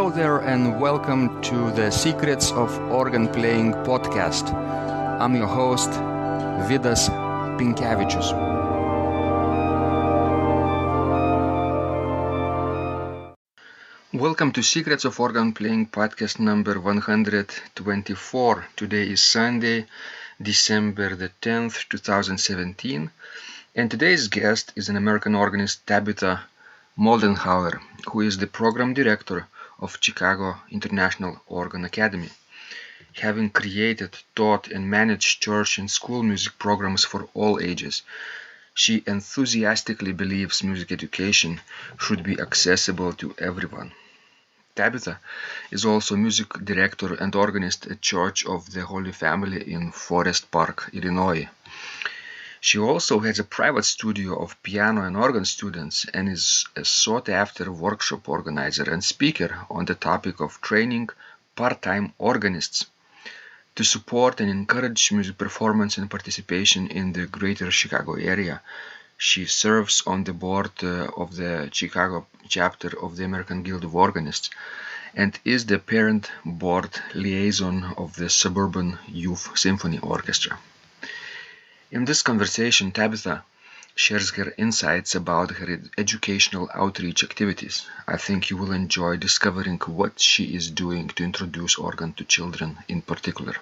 Hello there and welcome to the Secrets of Organ Playing podcast. I'm your host, Vidas Pinkevičius. Welcome to Secrets of Organ Playing podcast number 124. Today is Sunday, December the 10th, 2017, and today's guest is an American organist, Tabitha Moldenhauer, who is the program director of Chicago International Organ Academy. Having created, taught, and managed church and school music programs for all ages, she enthusiastically believes music education should be accessible to everyone. Tabitha is also music director and organist at Church of the Holy Family in Forest Park, Illinois. She also has a private studio of piano and organ students and is a sought-after workshop organizer and speaker on the topic of training part-time organists to support and encourage music performance and participation in the greater Chicago area. She serves on the board of the Chicago chapter of the American Guild of Organists and is the parent board liaison of the Suburban Youth Symphony Orchestra. In this conversation, Tabitha shares her insights about her educational outreach activities. I think you will enjoy discovering what she is doing to introduce organ to children in particular.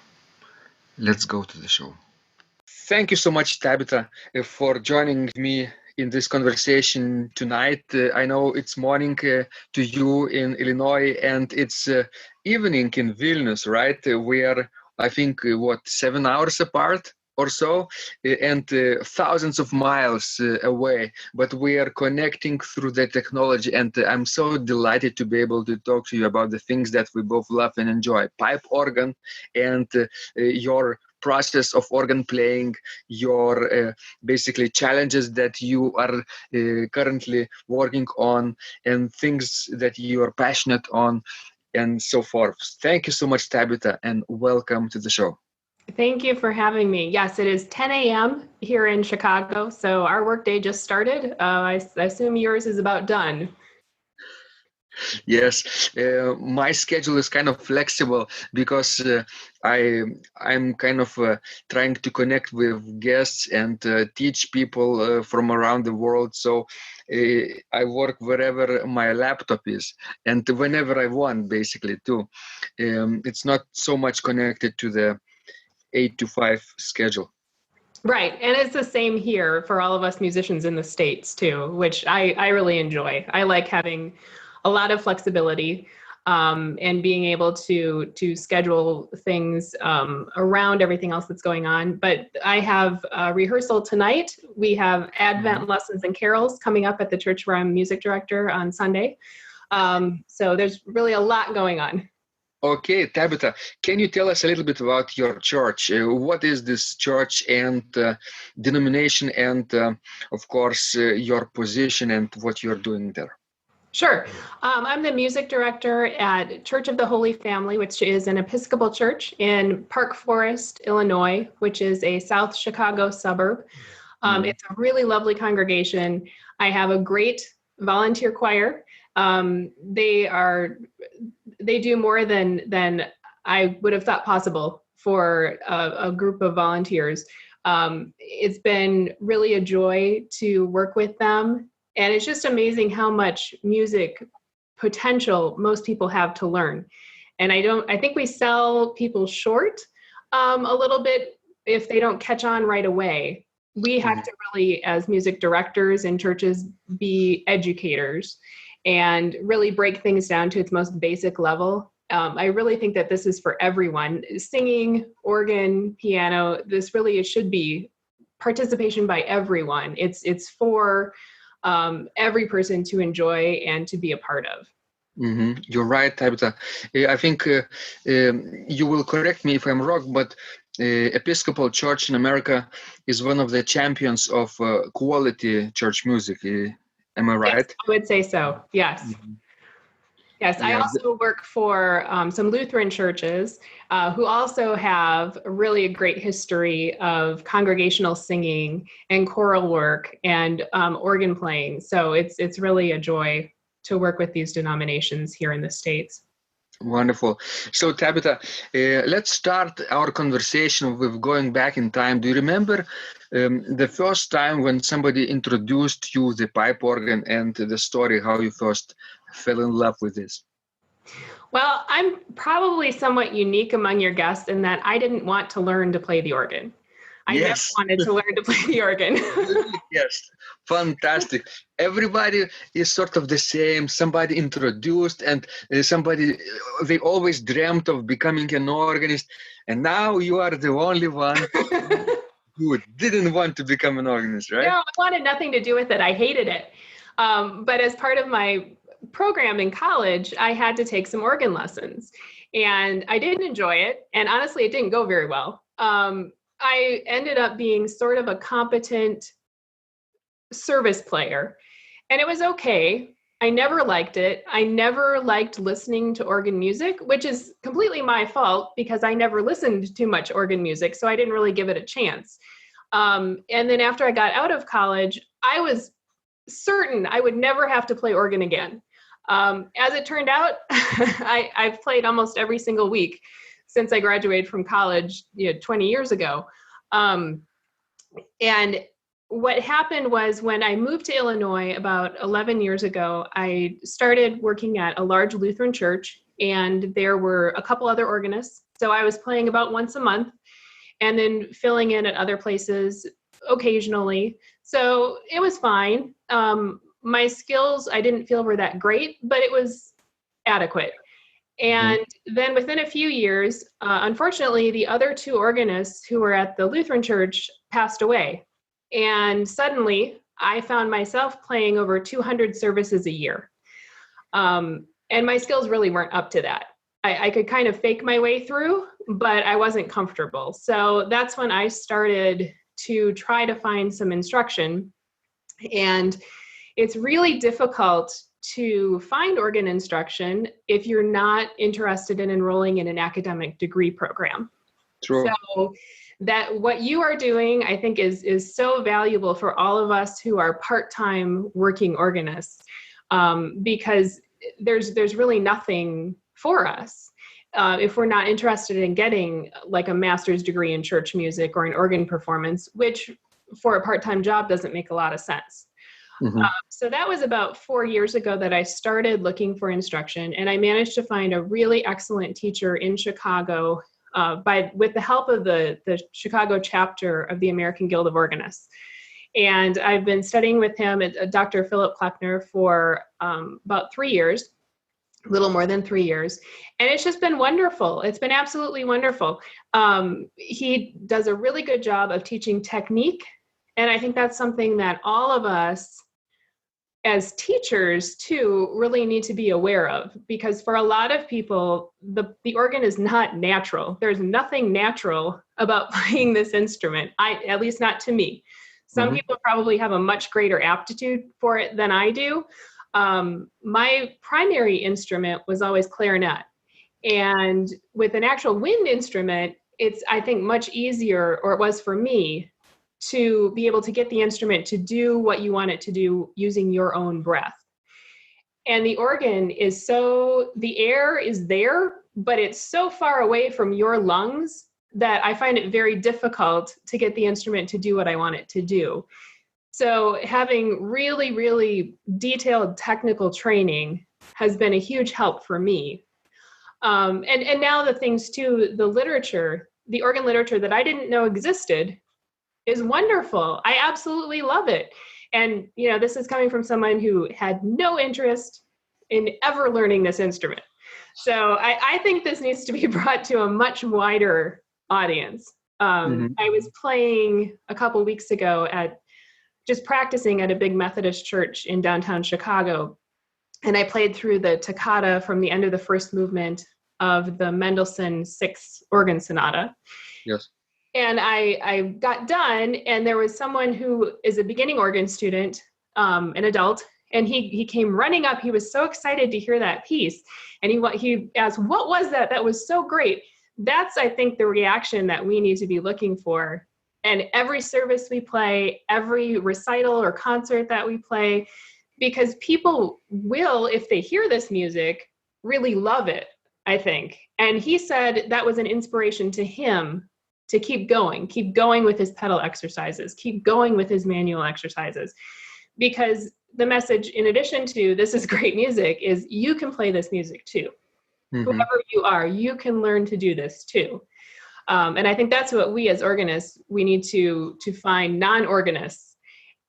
Let's go to the show. Thank you so much, Tabitha, for joining me in this conversation tonight. I know it's morning to you in Illinois and it's evening in Vilnius, right? We are, I think, 7 hours apart or so, and thousands of miles away, but we are connecting through the technology, and I'm so delighted to be able to talk to you about the things that we both love and enjoy: pipe organ and your process of organ playing, your basically challenges that you are currently working on, and things that you are passionate on, and so forth. Thank you so much, Tabitha, and welcome to the show. Thank you for having me. Yes, it is 10 a.m. here in Chicago, so our workday just started. I assume yours is about done. Yes, my schedule is kind of flexible because I'm kind of trying to connect with guests and teach people from around the world. So I work wherever my laptop is and whenever I want, basically, too. It's not so much connected to the 8 to 5 schedule. Right, and it's the same here for all of us musicians in the States too, which I really enjoy. I like having a lot of flexibility and being able to schedule things around everything else that's going on. But I have a rehearsal tonight. We have Advent lessons and carols coming up at the church where I'm music director on Sunday. So there's really a lot going on. Okay, Tabitha, can you tell us a little bit about your church? What is this church and denomination and, of course, your position and what you're doing there? Sure. I'm the music director at Church of the Holy Family, which is an Episcopal church in Park Forest, Illinois, which is a South Chicago suburb. It's a really lovely congregation. I have a great volunteer choir. They do more than I would have thought possible for a group of volunteers. It's been really a joy to work with them. And it's just amazing how much music potential most people have to learn. And I think we sell people short a little bit if they don't catch on right away. We have to really, as music directors in churches, be educators and really break things down to its most basic level. I really think that this is for everyone. Singing, organ, piano, this really should be participation by everyone. It's for every person to enjoy and to be a part of. You're right, Tabitha. I think you will correct me if I'm wrong, but Episcopal Church in America is one of the champions of quality church music. Am I right? Yes, I would say so. Yes. Yes, I also work for some Lutheran churches who also have really a great history of congregational singing and choral work and organ playing. So it's really a joy to work with these denominations here in the States. Wonderful. So, Tabitha, let's start our conversation with going back in time. Do you remember the first time when somebody introduced you the pipe organ and the story how you first fell in love with this? Well, I'm probably somewhat unique among your guests in that I didn't want to learn to play the organ. I never Yes. wanted to learn to play the organ. Yes, fantastic. Everybody is sort of the same. Somebody introduced, and they always dreamt of becoming an organist. And now you are the only one who didn't want to become an organist, No, right? I wanted nothing to do with it. I hated it. But as part of my program in college, I had to take some organ lessons. And I didn't enjoy it. And honestly, it didn't go very well. I ended up being sort of a competent service player. And it was okay. I never liked it. I never liked listening to organ music, which is completely my fault because I never listened to much organ music. So I didn't really give it a chance. And then after I got out of college, I was certain I would never have to play organ again. As it turned out, I've played almost every single week since I graduated from college 20 years ago. And what happened was when I moved to Illinois about 11 years ago, I started working at a large Lutheran church, and there were a couple other organists. So I was playing about once a month and then filling in at other places occasionally. So it was fine. My skills, I didn't feel were that great, but it was adequate. And then within a few years, unfortunately, the other two organists who were at the Lutheran church passed away. And suddenly I found myself playing over 200 services a year. And my skills really weren't up to that. I could kind of fake my way through, but I wasn't comfortable. So that's when I started to try to find some instruction. And it's really difficult to find organ instruction if you're not interested in enrolling in an academic degree program. True. So that what you are doing, I think, is so valuable for all of us who are part-time working organists, because there's really nothing for us if we're not interested in getting like a master's degree in church music or an organ performance, which for a part-time job doesn't make a lot of sense. So that was about 4 years ago that I started looking for instruction, and I managed to find a really excellent teacher in Chicago with the help of the Chicago chapter of the American Guild of Organists. And I've been studying with him, Dr. Philip Kleppner, for about 3 years, a little more than 3 years. And it's just been wonderful. It's been absolutely wonderful. He does a really good job of teaching technique. And I think that's something that all of us as teachers too really need to be aware of, because for a lot of people, the organ is not natural. There's nothing natural about playing this instrument, at least not to me. Some people probably have a much greater aptitude for it than I do. My primary instrument was always clarinet. And with an actual wind instrument, it's, I think, much easier, or it was for me, to be able to get the instrument to do what you want it to do using your own breath. And the organ is the air is there, but it's so far away from your lungs that I find it very difficult to get the instrument to do what I want it to do. So having really, really detailed technical training has been a huge help for me. And now the things too, the organ literature that I didn't know existed is wonderful. I absolutely love it. And, this is coming from someone who had no interest in ever learning this instrument. So I think this needs to be brought to a much wider audience. I was playing a couple weeks ago just practicing at a big Methodist church in downtown Chicago. And I played through the toccata from the end of the first movement of the Mendelssohn Sixth Organ Sonata. Yes. And I got done, and there was someone who is a beginning organ student, an adult, and he came running up. He was so excited to hear that piece. And he asked, "What was that? That was so great." That's, I think, the reaction that we need to be looking for. And every service we play, every recital or concert that we play, because people will, if they hear this music, really love it. I think. And he said that was an inspiration to him to keep going with his pedal exercises, keep going with his manual exercises. Because the message, in addition to this is great music, is you can play this music too. Mm-hmm. Whoever you are, you can learn to do this too. And I think that's what we as organists, we need to find non-organists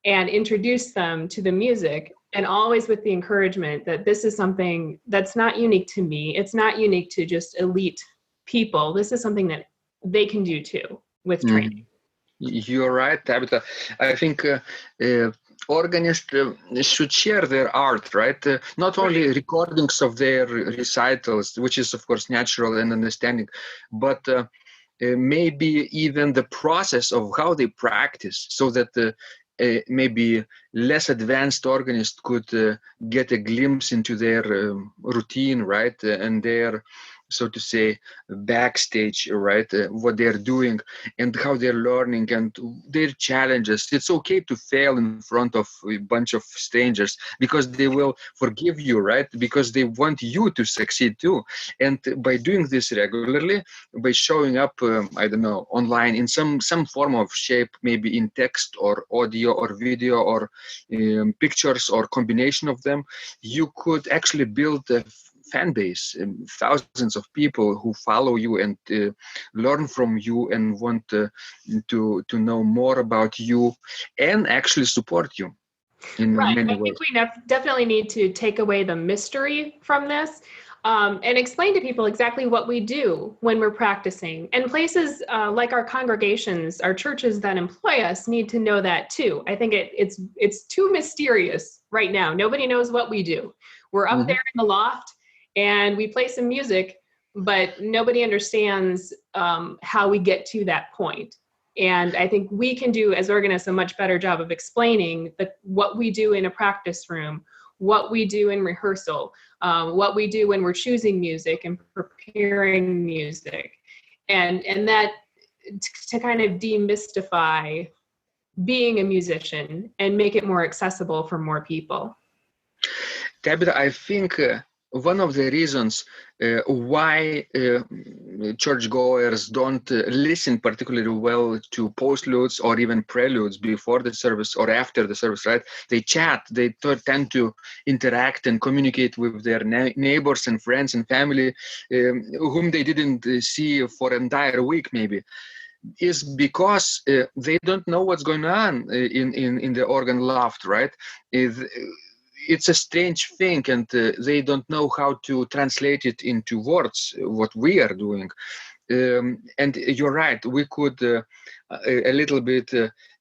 and introduce them to the music, and always with the encouragement that this is something that's not unique to me. It's not unique to just elite people. This is something that they can do too with training. You're right, Tabitha. I think organists should share their art, right? Not only recordings of their recitals, which is of course natural and understanding, but maybe even the process of how they practice, so that maybe less advanced organists could get a glimpse into their routine, right? And their, so to say, backstage, right? What they're doing and how they're learning and their challenges. It's okay to fail in front of a bunch of strangers, because they will forgive you, right? Because they want you to succeed too. And by doing this regularly, by showing up, I don't know, online in some form of shape, maybe in text or audio or video or pictures or combination of them, you could actually build a fan base, thousands of people who follow you and learn from you and want to know more about you and actually support you in many ways. I think we definitely need to take away the mystery from this, and explain to people exactly what we do when we're practicing. And places like our congregations, our churches that employ us, need to know that too. I think it's too mysterious right now. Nobody knows what we do. We're up there in the loft and we play some music, but nobody understands how we get to that point. And I think we can do, as organists, a much better job of explaining what we do in a practice room, what we do in rehearsal, what we do when we're choosing music and preparing music, and that to kind of demystify being a musician and make it more accessible for more people. Tabitha, I think one of the reasons why churchgoers don't listen particularly well to postludes or even preludes before the service or after the service, right? They chat, they tend to interact and communicate with their neighbors and friends and family whom they didn't see for an entire week maybe, is because they don't know what's going on in the organ loft, right? It's a strange thing, and they don't know how to translate it into words, what we are doing. And you're right, we could a little bit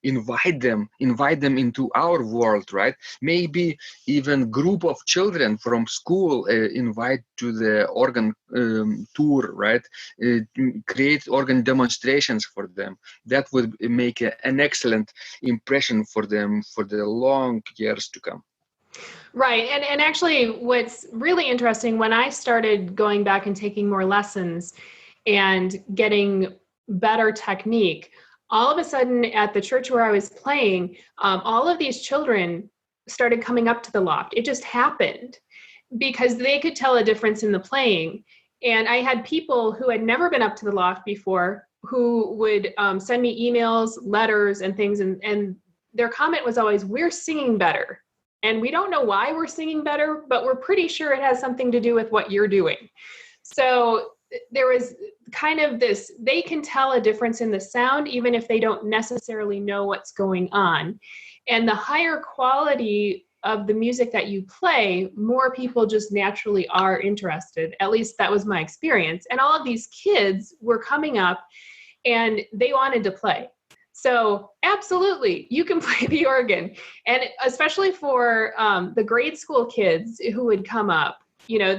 invite them into our world, right? Maybe even group of children from school invite to the organ tour, right? Create organ demonstrations for them. That would make an excellent impression for them for the long years to come. Right. And actually, what's really interesting, when I started going back and taking more lessons and getting better technique, all of a sudden at the church where I was playing, all of these children started coming up to the loft. It just happened because they could tell a difference in the playing. And I had people who had never been up to the loft before who would send me emails, letters, and things. And their comment was always, "We're singing better. And we don't know why we're singing better, but we're pretty sure it has something to do with what you're doing." So there was kind of this, they can tell a difference in the sound, even if they don't necessarily know what's going on. And the higher quality of the music that you play, more people just naturally are interested. At least that was my experience. And all of these kids were coming up and they wanted to play. So absolutely, you can play the organ. And especially for the grade school kids who would come up, you know,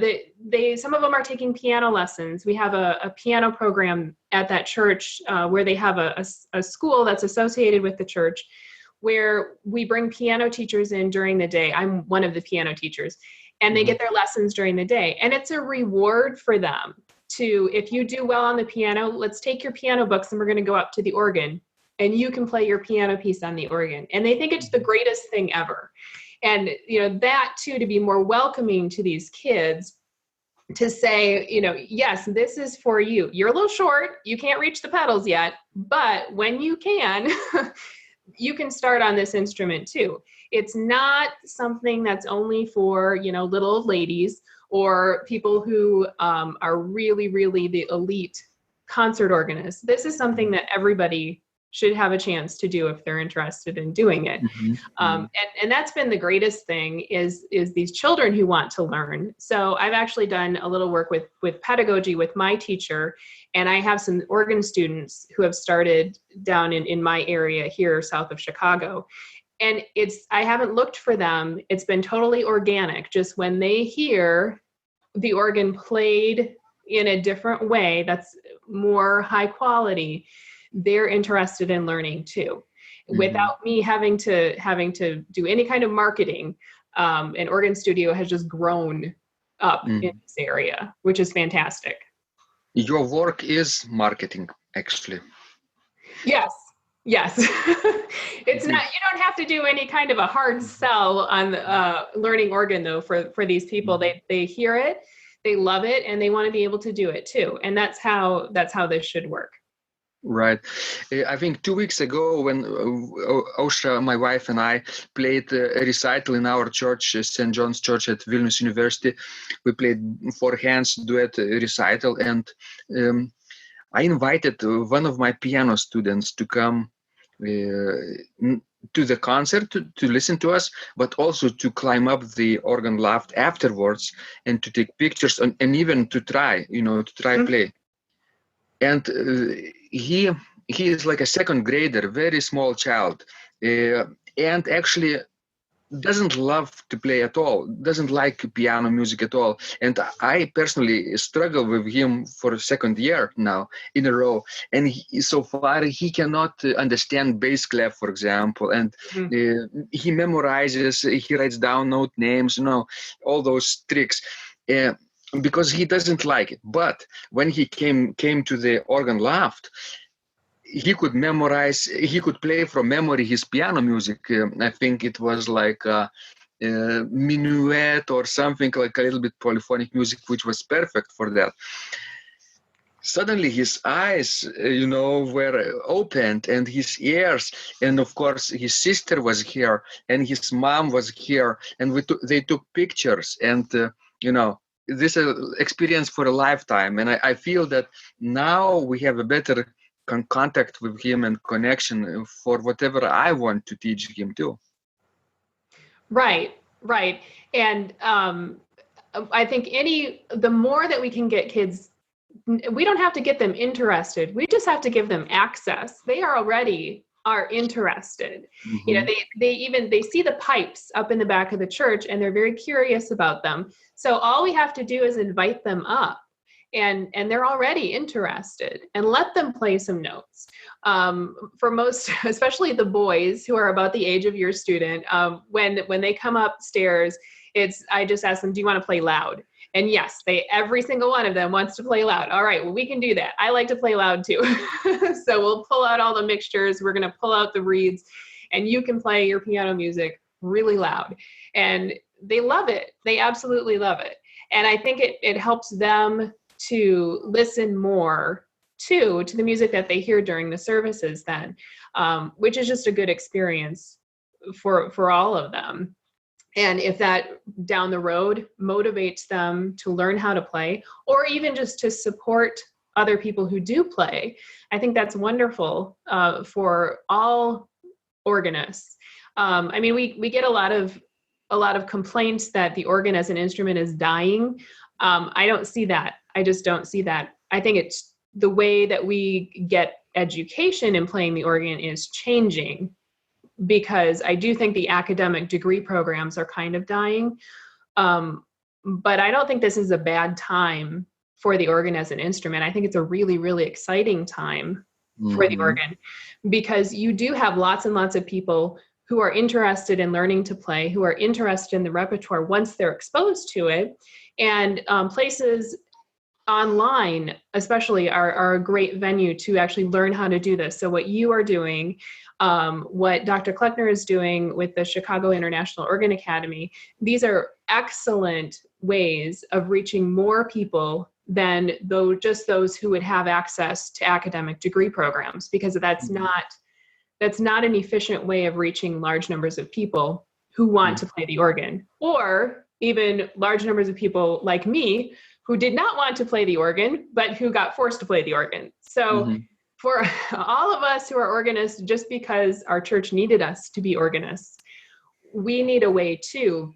some of them are taking piano lessons. We have a piano program at that church where they have a school that's associated with the church, where we bring piano teachers in during the day. I'm one of the piano teachers, and they get their lessons during the day. And it's a reward for them to, if you do well on the piano, let's take your piano books and we're going to go up to the organ and you can play your piano piece on the organ. And they think it's the greatest thing ever. And, you know, that too, to be more welcoming to these kids, to say, yes, this is for you. You're a little short. You can't reach the pedals yet, but when you can, you can start on this instrument too. It's not something that's only for, little old ladies or people who are really, really the elite concert organists. This is something that everybody should have a chance to do if they're interested in doing it. And that's been the greatest thing is these children who want to learn. So I've actually done a little work with pedagogy with my teacher, and I have some organ students who have started down in my area here south of Chicago. And I haven't looked for them. It's been totally organic. Just when they hear the organ played in a different way that's more high quality, they're interested in learning too. Without me having to do any kind of marketing, an organ studio has just grown up in this area, which is fantastic. Your work is marketing, actually. Yes. It's not, you don't have to do any kind of a hard sell on learning organ though for these people. They hear it, they love it, and they want to be able to do it too. And that's how this should work. Right. I think 2 weeks ago when Ausra, my wife, and I played a recital in our church, St. John's Church at Vilnius University, we played 4 hands duet recital, and I invited one of my piano students to come to the concert to listen to us, but also to climb up the organ loft afterwards and to take pictures and even to try play. And he is like a second grader, very small child, and actually doesn't love to play at all, doesn't like piano music at all. And I personally struggle with him for a second year now in a row. And so far he cannot understand bass clef, for example. And he memorizes, he writes down note names, all those tricks. Because he doesn't like it. But when he came to the organ loft, he could memorize, he could play from memory his piano music. I think it was like a minuet or something, like a little bit polyphonic music, which was perfect for that. Suddenly his eyes, were opened, and his ears, and of course his sister was here, and his mom was here, and they took pictures, and this is an experience for a lifetime. And I feel that now we have a better contact with him and connection for whatever I want to teach him too. Right. And I think the more that we can get kids, we don't have to get them interested. We just have to give them access. They are interested. They see the pipes up in the back of the church, and they're very curious about them. So all we have to do is invite them up, and they're already interested, and let them play some notes. For most, especially the boys who are about the age of your student, when they come upstairs, I just ask them, do you want to play loud? And yes, every single one of them wants to play loud. All right, well, we can do that. I like to play loud too. So we'll pull out all the mixtures. We're going to pull out the reeds, and you can play your piano music really loud. And they love it. They absolutely love it. And I think it helps them to listen more to the music that they hear during the services then, which is just a good experience for all of them. And if that down the road motivates them to learn how to play, or even just to support other people who do play, I think that's wonderful for all organists. We get a lot of complaints that the organ as an instrument is dying. I don't see that. I just don't see that. I think it's the way that we get education in playing the organ is changing, because I do think the academic degree programs are kind of dying. But I don't think this is a bad time for the organ as an instrument. I think it's a really, really exciting time for the organ, because you do have lots and lots of people who are interested in learning to play, who are interested in the repertoire once they're exposed to it. And places online especially are a great venue to actually learn how to do this. So what you are doing, what Dr. Kleckner is doing with the Chicago International Organ Academy, these are excellent ways of reaching more people than just those who would have access to academic degree programs, because that's not an efficient way of reaching large numbers of people who want to play the organ, or even large numbers of people like me who did not want to play the organ, but who got forced to play the organ. So for all of us who are organists, just because our church needed us to be organists, we need a way too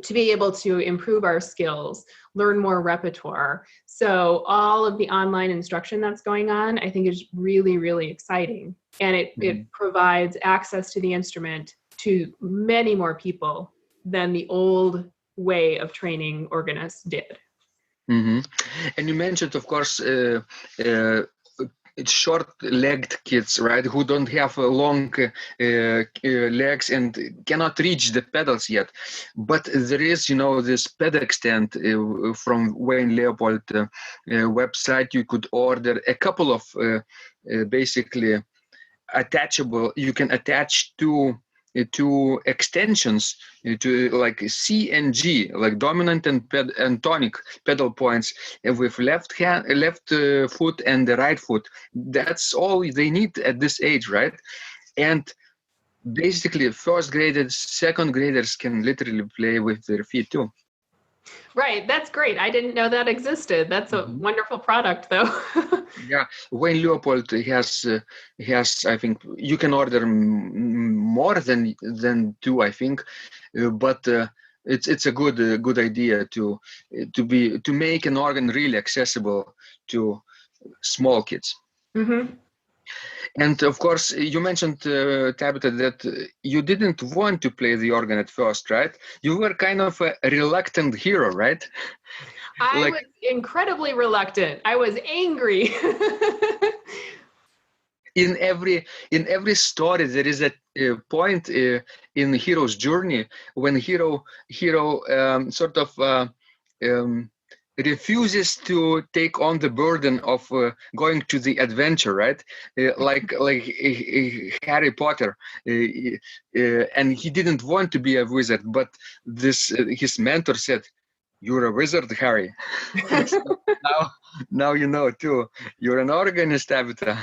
to be able to improve our skills, learn more repertoire. So all of the online instruction that's going on, I think is really, really exciting. And it provides access to the instrument to many more people than the old way of training organists did. And you mentioned, of course, short-legged kids, right, who don't have long legs and cannot reach the pedals yet. But there is, this pedal stand from Wayne Leopold website. You could order a couple of basically attachable. You can attach two extensions to like C and G, like dominant and tonic pedal points with left foot and the right foot. That's all they need at this age, right? And basically first graders, second graders can literally play with their feet too. Right, that's great. I didn't know that existed. That's a wonderful product, though. Yeah, Wayne Leopold has. I think you can order more than two. I think, but it's a good idea to make an organ really accessible to small kids. And of course, you mentioned, Tabitha, that you didn't want to play the organ at first, right? You were kind of a reluctant hero, right? I was incredibly reluctant. I was angry. In every story, there is a point in the hero's journey when hero sort of refuses to take on the burden of going to the adventure, right? Like Harry Potter, and he didn't want to be a wizard, but his mentor said, "You're a wizard, Harry." So now you know too. You're an organist, Tabitha.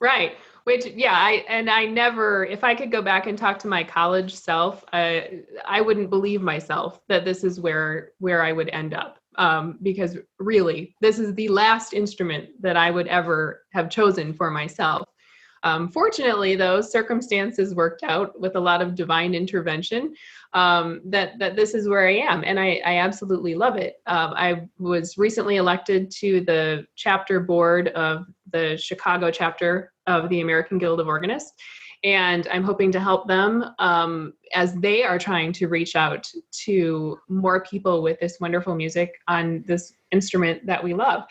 Right. Which, yeah, I never, if I could go back and talk to my college self, I wouldn't believe myself that this is where I would end up. Because really, this is the last instrument that I would ever have chosen for myself. Fortunately, though, circumstances worked out with a lot of divine intervention, that this is where I am, and I absolutely love it. I was recently elected to the chapter board of the Chicago chapter of the American Guild of Organists, and I'm hoping to help them as they are trying to reach out to more people with this wonderful music on this instrument that we love.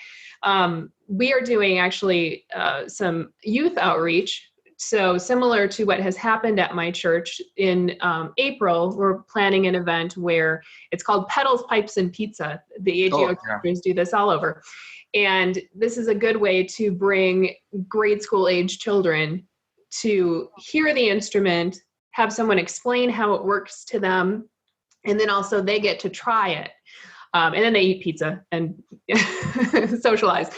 We are doing actually some youth outreach. So similar to what has happened at my church in April, we're planning an event where it's called Pedals, Pipes, and Pizza. The AGO chapters do this all over. And this is a good way to bring grade school age children to hear the instrument, have someone explain how it works to them, and then also they get to try it. And then they eat pizza and socialize.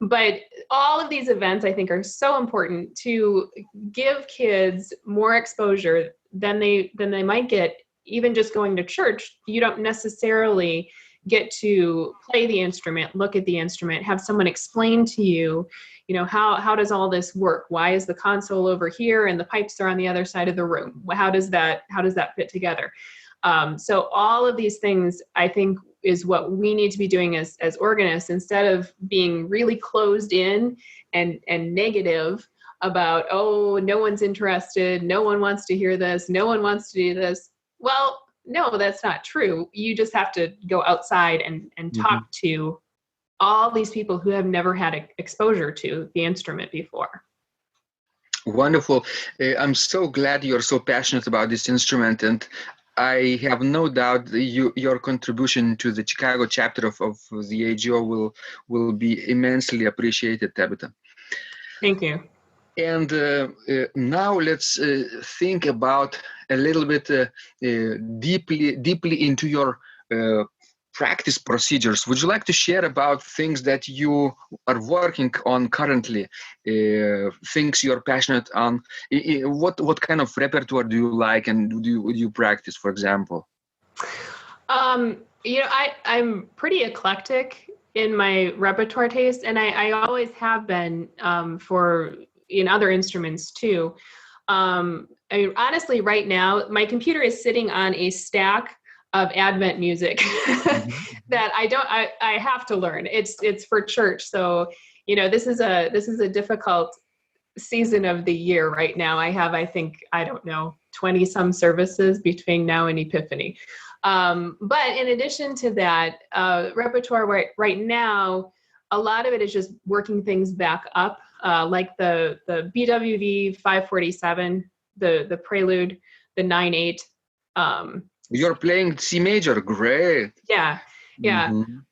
But all of these events, I think, are so important to give kids more exposure than they might get even just going to church. You don't necessarily get to play the instrument, look at the instrument, have someone explain to you, how does all this work? Why is the console over here and the pipes are on the other side of the room? How does that fit together? So all of these things, I think, is what we need to be doing as organists, instead of being really closed in and negative about, oh, no one's interested, no one wants to hear this, no one wants to do this. Well, no, that's not true. You just have to go outside and talk to all these people who have never had exposure to the instrument before. Wonderful. I'm so glad you're so passionate about this instrument, and I have no doubt your contribution to the Chicago chapter of the AGO will be immensely appreciated, Tabitha. Thank you. And now let's think about a little bit deeply into your practice procedures. Would you like to share about things that you are working on currently, things you're passionate on? What kind of repertoire do you like, and do you practice, for example? I'm pretty eclectic in my repertoire taste, and I always have been in other instruments too. Honestly, right now, my computer is sitting on a stack of Advent music that I have to learn. It's for church. So, this is a difficult season of the year right now. I think, I don't know, 20 some services between now and Epiphany. But in addition to that, repertoire right now, a lot of it is just working things back up, like the BWV 547, the prelude, the 9/8. You're playing C major, great. Yeah.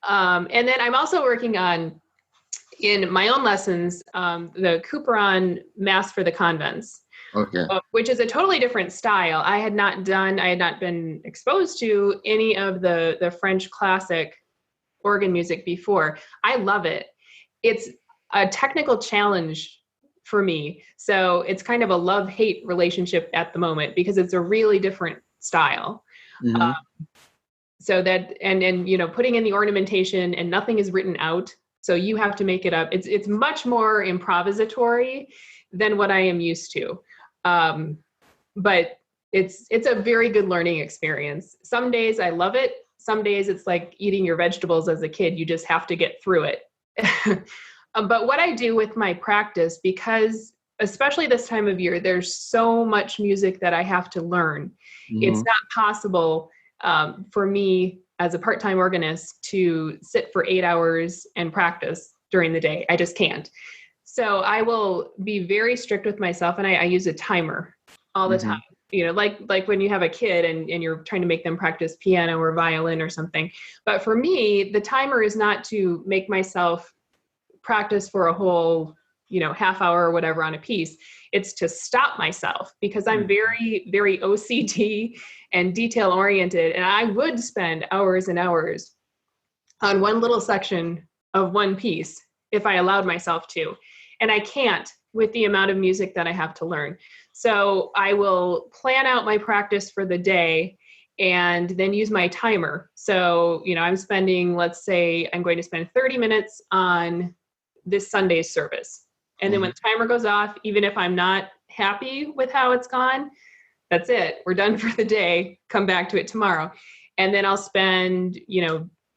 And then I'm also working on, in my own lessons, the Couperin Mass for the Convents. Okay. Which is a totally different style. I had not been exposed to any of the French classic organ music before. I love it. It's a technical challenge for me. So it's kind of a love-hate relationship at the moment, because it's a really different style. So that, and putting in the ornamentation, and nothing is written out. So you have to make it up. It's much more improvisatory than what I am used to. But it's a very good learning experience. Some days I love it. Some days it's like eating your vegetables as a kid. You just have to get through it. But what I do with my practice, because especially this time of year, there's so much music that I have to learn. It's not possible for me as a part-time organist to sit for 8 hours and practice during the day. I just can't. So I will be very strict with myself, and I use a timer all the time. Like when you have a kid and you're trying to make them practice piano or violin or something. But for me, the timer is not to make myself practice for a whole, half hour or whatever on a piece. It's to stop myself, because I'm very, very OCD and detail oriented. And I would spend hours and hours on one little section of one piece if I allowed myself to. And I can't with the amount of music that I have to learn. So I will plan out my practice for the day and then use my timer. So, let's say I'm going to spend 30 minutes on this Sunday's service. And then when the timer goes off, even if I'm not happy with how it's gone, that's it. We're done for the day. Come back to it tomorrow. And then I'll spend,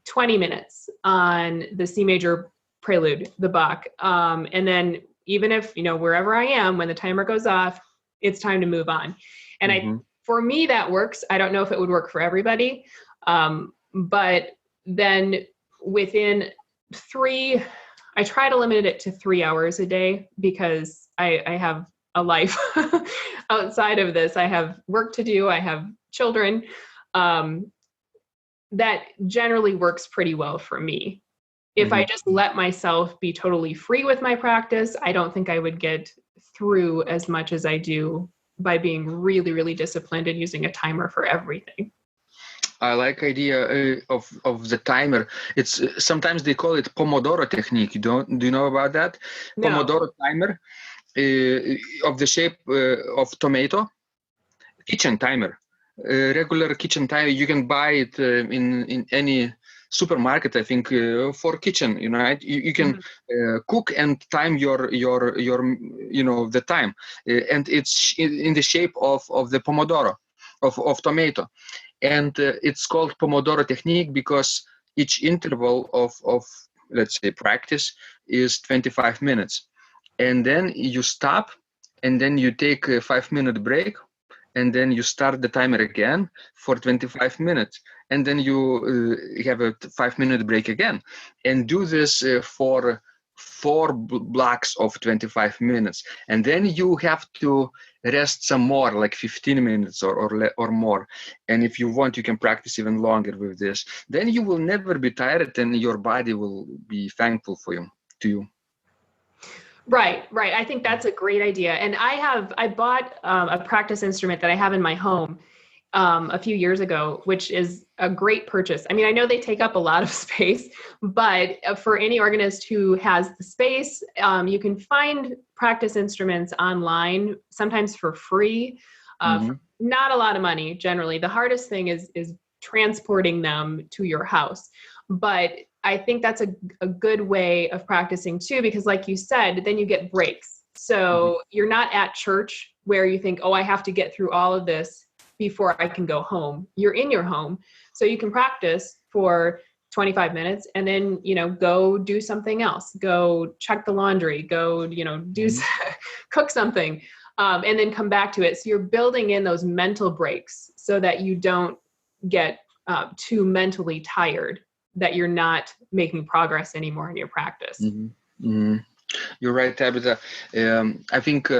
20 minutes on the C major prelude, the Bach. And then even if, wherever I am, when the timer goes off, it's time to move on. And for me, that works. I don't know if it would work for everybody. But then within I try to limit it to 3 hours a day, because I have a life outside of this. I have work to do. I have children. That generally works pretty well for me. If I just let myself be totally free with my practice, I don't think I would get through as much as I do by being really, really disciplined and using a timer for everything. I like idea of the timer. It's sometimes they call it Pomodoro technique. Do you know about that? No. Pomodoro timer of the shape of tomato. Kitchen timer. Regular kitchen timer. You can buy it in any supermarket, I think, for kitchen. Right? You can cook and time your the time, and it's in the shape of the Pomodoro of tomato. And it's called Pomodoro technique because each interval of let's say practice is 25 minutes. And then you stop, and then you take a 5-minute break, and then you start the timer again for 25 minutes. And then you have a 5-minute break again. And do this for 4 blocks of 25 minutes. And then you have to rest some more, like 15 minutes or more. And if you want, you can practice even longer with this. Then you will never be tired, and your body will be thankful to you. Right. I think that's a great idea. And I bought a practice instrument that I have in my home. a few years ago, which is a great purchase. I mean, I know they take up a lot of space, but for any organist who has the space, you can find practice instruments online, sometimes for free, for not a lot of money generally. The hardest thing is transporting them to your house. But I think that's a good way of practicing too, because like you said, then you get breaks. So you're not at church where you think, oh, I have to get through all of this before I can go home. You're in your home. So you can practice for 25 minutes and then, go do something else, go check the laundry, go, cook something, and then come back to it. So you're building in those mental breaks so that you don't get too mentally tired, that you're not making progress anymore in your practice. You're right, Tabitha. I think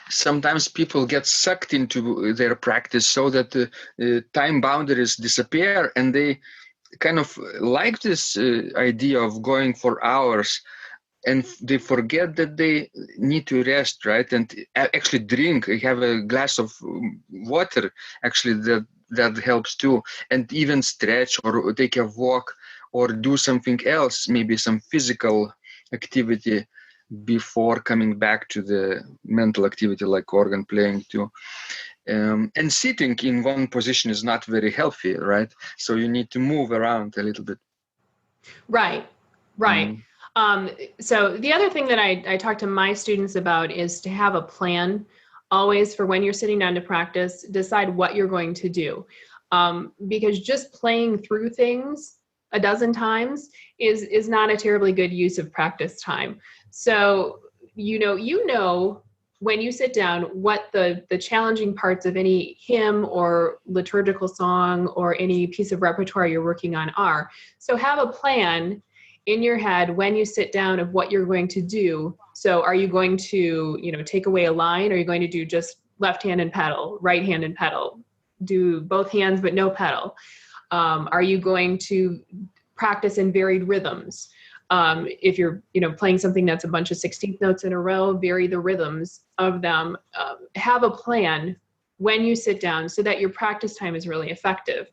sometimes people get sucked into their practice so that time boundaries disappear, and they kind of like this idea of going for hours, and they forget that they need to rest, right? And actually drink, have a glass of water, actually that helps too. And even stretch or take a walk or do something else, maybe some physical activity before coming back to the mental activity like organ playing too. And sitting in one position is not very healthy, right? So you need to move around a little bit. Right. So the other thing that I talk to my students about is to have a plan always for when you're sitting down to practice. Decide what you're going to do, because just playing through things a dozen times is not a terribly good use of practice time. So when you sit down what the challenging parts of any hymn or liturgical song or any piece of repertoire you're working on are. So have a plan in your head when you sit down of what you're going to do. So are you going to, take away a line? Are you going to do just left hand and pedal, right hand and pedal? Do both hands but no pedal? Are you going to practice in varied rhythms? If you're, playing something that's a bunch of 16th notes in a row, vary the rhythms of them. Have a plan when you sit down so that your practice time is really effective.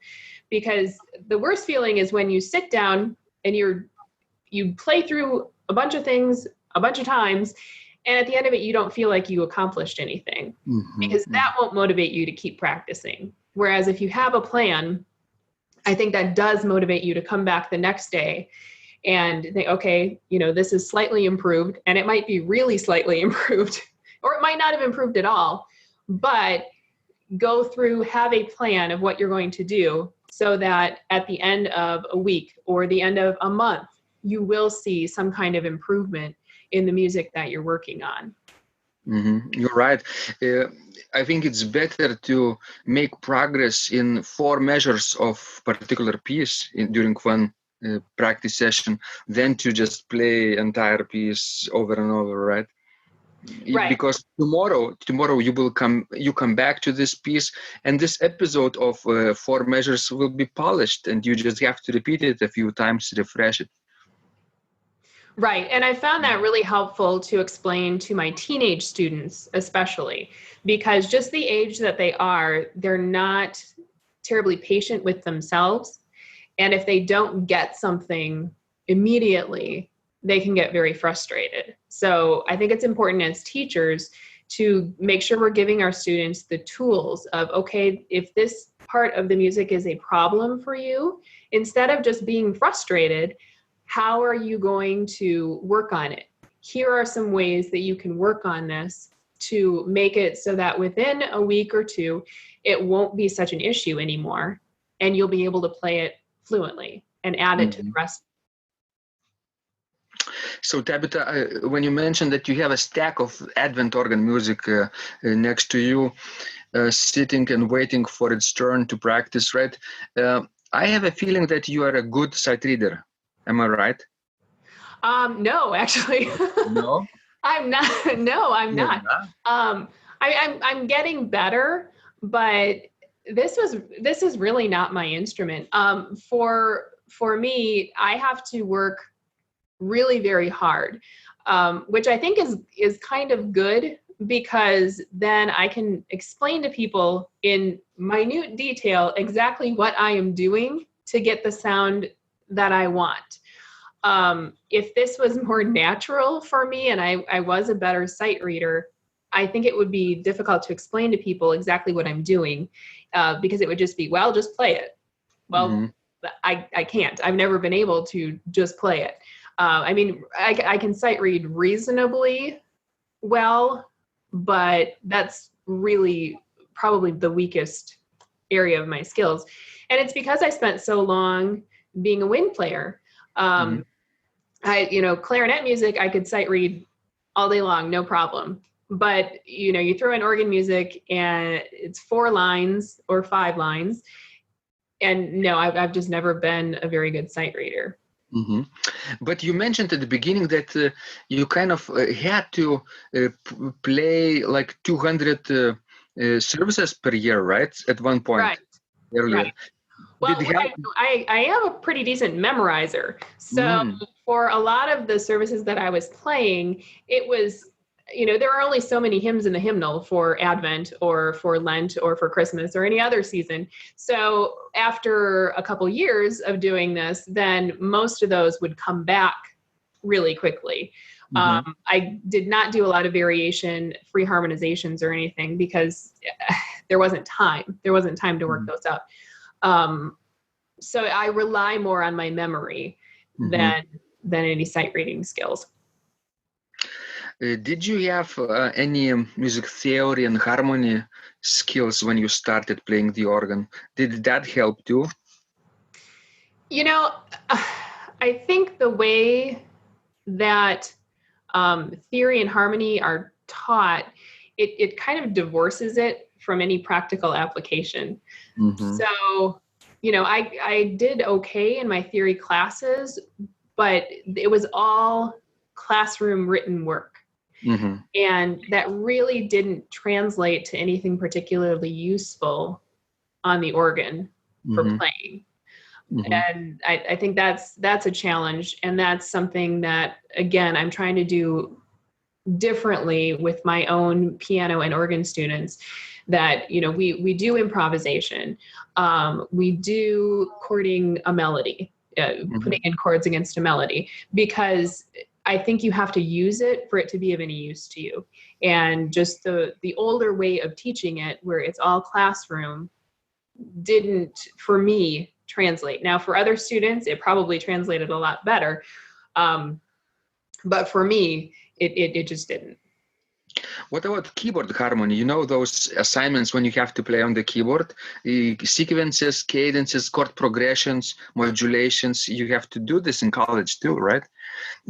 Because the worst feeling is when you sit down and you play through a bunch of things a bunch of times, and at the end of it, you don't feel like you accomplished anything, because that won't motivate you to keep practicing. Whereas if you have a plan, I think that does motivate you to come back the next day and think, okay, this is slightly improved, and it might be really slightly improved, or it might not have improved at all, but go through, have a plan of what you're going to do so that at the end of a week or the end of a month, you will see some kind of improvement in the music that you're working on. You're right. I think it's better to make progress in 4 measures of particular piece during one practice session than to just play entire piece over and over, right? Right. Because tomorrow you come back to this piece, and this episode of 4 measures will be polished, and you just have to repeat it a few times to refresh it. Right. And I found that really helpful to explain to my teenage students, especially because just the age that they are, they're not terribly patient with themselves. And if they don't get something immediately, they can get very frustrated. So I think it's important as teachers to make sure we're giving our students the tools of, okay, if this part of the music is a problem for you, instead of just being frustrated, how are you going to work on it? Here are some ways that you can work on this to make it so that within a week or two, it won't be such an issue anymore, and you'll be able to play it fluently and add it to the rest. So Tabitha, when you mentioned that you have a stack of Advent organ music next to you, sitting and waiting for its turn to practice, right? I have a feeling that you are a good sight reader. Am I right? No, actually. No? I'm not. No, I'm not. I'm getting better, but this is really not my instrument. For me, I have to work really very hard, which I think is kind of good because then I can explain to people in minute detail exactly what I am doing to get the sound that I want. If this was more natural for me and I was a better sight reader, I think it would be difficult to explain to people exactly what I'm doing, because it would just be, well, just play it. Well, I can't. I've never been able to just play it. I mean, I can sight read reasonably well, but that's really probably the weakest area of my skills. And it's because I spent so long being a wind player. Clarinet music, I could sight read all day long, no problem. But, you throw in organ music and it's 4 lines or 5 lines. And no, I've just never been a very good sight reader. But you mentioned at the beginning that you kind of had to play like 200 services per year, right? At one point, right. earlier. Right. Well, I am a pretty decent memorizer. So for a lot of the services that I was playing, it was, there are only so many hymns in the hymnal for Advent or for Lent or for Christmas or any other season. So after a couple years of doing this, then most of those would come back really quickly. I did not do a lot of variation, free harmonizations or anything because there wasn't time. There wasn't time to work those up. So I rely more on my memory than any sight reading skills. Did you have any music theory and harmony skills when you started playing the organ? Did that help too? I think the way that theory and harmony are taught, it kind of divorces it from any practical application. So, I did okay in my theory classes, but it was all classroom written work. And that really didn't translate to anything particularly useful on the organ for playing. And I think that's a challenge. And that's something that, again, I'm trying to do differently with my own piano and organ students, that, we do improvisation. We do chording a melody, putting in chords against a melody, because I think you have to use it for it to be of any use to you. And just the older way of teaching it, where it's all classroom, didn't, for me, translate. Now, for other students, it probably translated a lot better. But for me, it just didn't. What about keyboard harmony? Those assignments when you have to play on the keyboard, sequences, cadences, chord progressions, modulations. You have to do this in college too, right?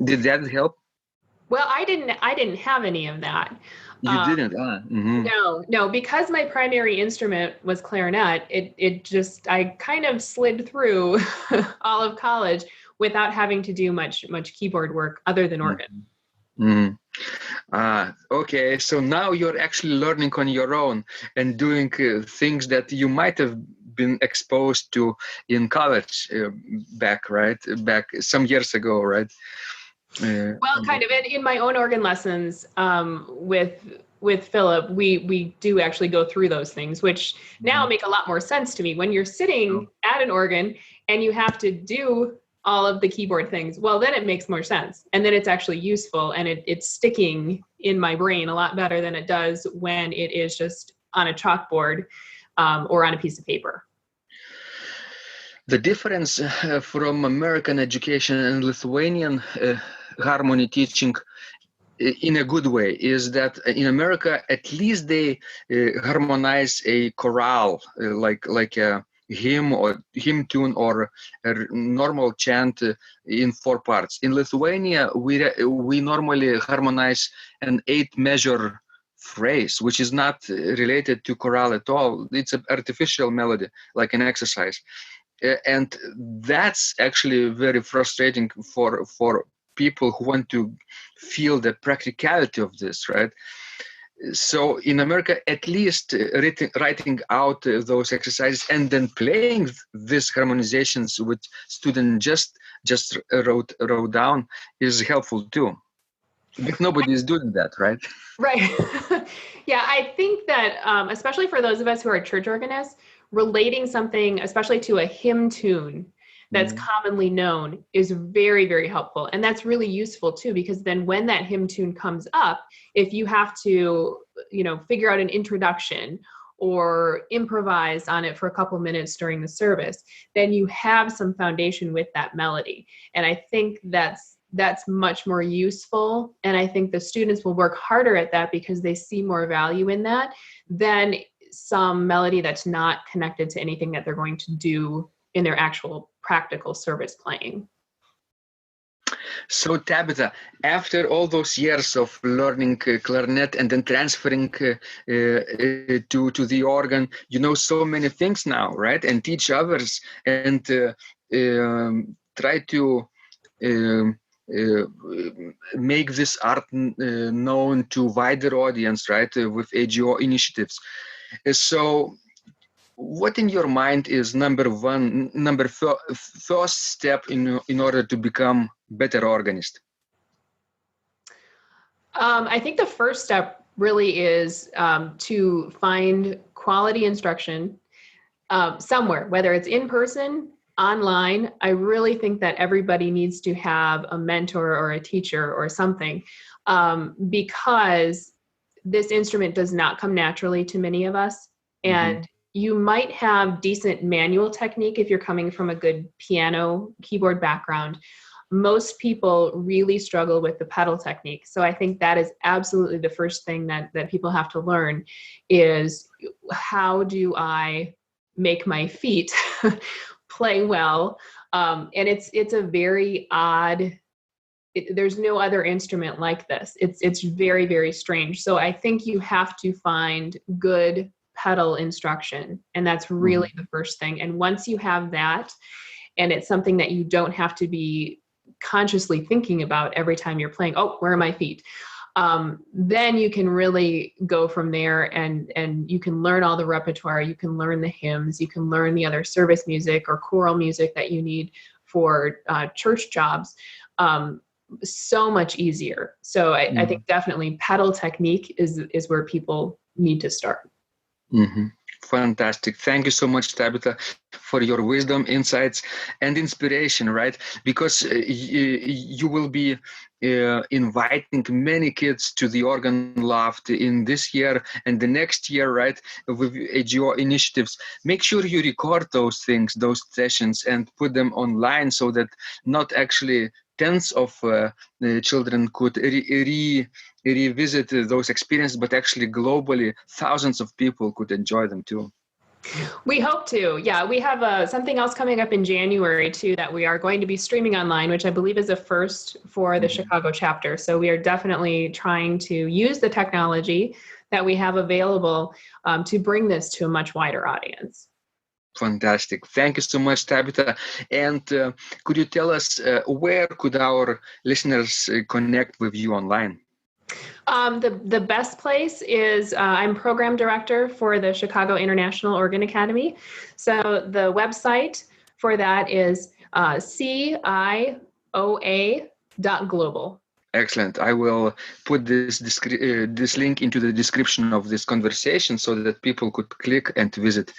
Did that help? Well, I didn't have any of that. You didn't? No, because my primary instrument was clarinet, I kind of slid through all of college without having to do much keyboard work other than organ. Okay, so now you're actually learning on your own and doing things that you might have been exposed to in college back some years ago, right? Well, kind of. In my own organ lessons with Philip, we do actually go through those things, which now make a lot more sense to me. When you're sitting at an organ and you have to do all of the keyboard things, well, then it makes more sense. And then it's actually useful, and it's sticking in my brain a lot better than it does when it is just on a chalkboard or on a piece of paper. The difference from American education and Lithuanian harmony teaching in a good way is that in America, at least they harmonize a chorale, like a hymn or hymn tune or a normal chant in 4 parts. In Lithuania, we normally harmonize an 8-measure phrase, which is not related to chorale at all. It's an artificial melody, like an exercise. And that's actually very frustrating for people who want to feel the practicality of this, right? So in America, at least writing out those exercises and then playing these harmonizations with students just wrote down is helpful too. But nobody is doing that, right? Right. Yeah, I think that especially for those of us who are church organists, relating something, especially to a hymn tune that's commonly known, is very, very helpful. And that's really useful too, because then when that hymn tune comes up, if you have to, figure out an introduction or improvise on it for a couple minutes during the service, then you have some foundation with that melody. And I think that's much more useful. And I think the students will work harder at that because they see more value in that than some melody that's not connected to anything that they're going to do in their actual practical service playing. So Tabitha, after all those years of learning clarinet and then transferring to the organ, you know so many things now, right? And teach others and try to make this art known to wider audience, right? With AGO initiatives. So what in your mind is first step in order to become better organist? I think the first step really is to find quality instruction somewhere, whether it's in person, online. I really think that everybody needs to have a mentor or a teacher or something because this instrument does not come naturally to many of us. And you might have decent manual technique if you're coming from a good piano keyboard background. Most people really struggle with the pedal technique. So I think that is absolutely the first thing that people have to learn is how do I make my feet play well? And it's a very odd, there's no other instrument like this. It's very, very strange. So I think you have to find good pedal instruction. And that's really the first thing. And once you have that, and it's something that you don't have to be consciously thinking about every time you're playing, oh, where are my feet? Then you can really go from there and you can learn all the repertoire, you can learn the hymns, you can learn the other service music or choral music that you need for church jobs. So much easier. So I think definitely pedal technique is where people need to start. Fantastic. Thank you so much, Tabitha, for your wisdom, insights, and inspiration, right? Because you will be inviting many kids to the organ loft in this year and the next year, right? With AGO initiatives. Make sure you record those things, those sessions, and put them online so that not actually tens of children could revisit those experiences, but actually globally, thousands of people could enjoy them too. We hope to. Yeah, we have something else coming up in January too that we are going to be streaming online, which I believe is a first for the Chicago chapter. So we are definitely trying to use the technology that we have available to bring this to a much wider audience. Fantastic. Thank you so much, Tabitha. And could you tell us where could our listeners connect with you online? The best place is I'm program director for the Chicago International Organ Academy. So the website for that is CIOA.global. Excellent. I will put this link into the description of this conversation so that people could click and visit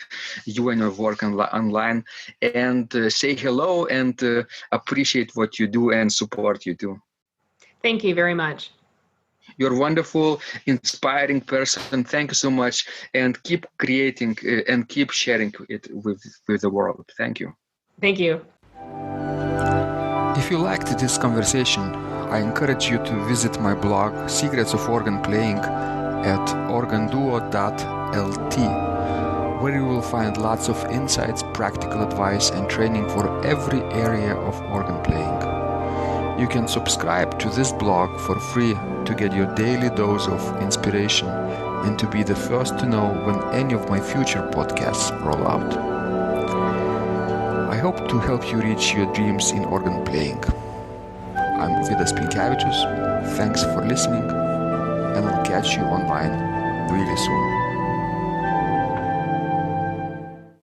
you and your work online and say hello and appreciate what you do and support you too. Thank you very much. You're a wonderful, inspiring person. Thank you so much. And keep creating and keep sharing it with the world. Thank you. Thank you. If you liked this conversation, I encourage you to visit my blog, Secrets of Organ Playing, at organduo.lt, where you will find lots of insights, practical advice, and training for every area of organ playing. You can subscribe to this blog for free to get your daily dose of inspiration and to be the first to know when any of my future podcasts roll out. I hope to help you reach your dreams in organ playing. I'm Vidas Pinkevičius. Thanks for listening, and I'll catch you online really soon.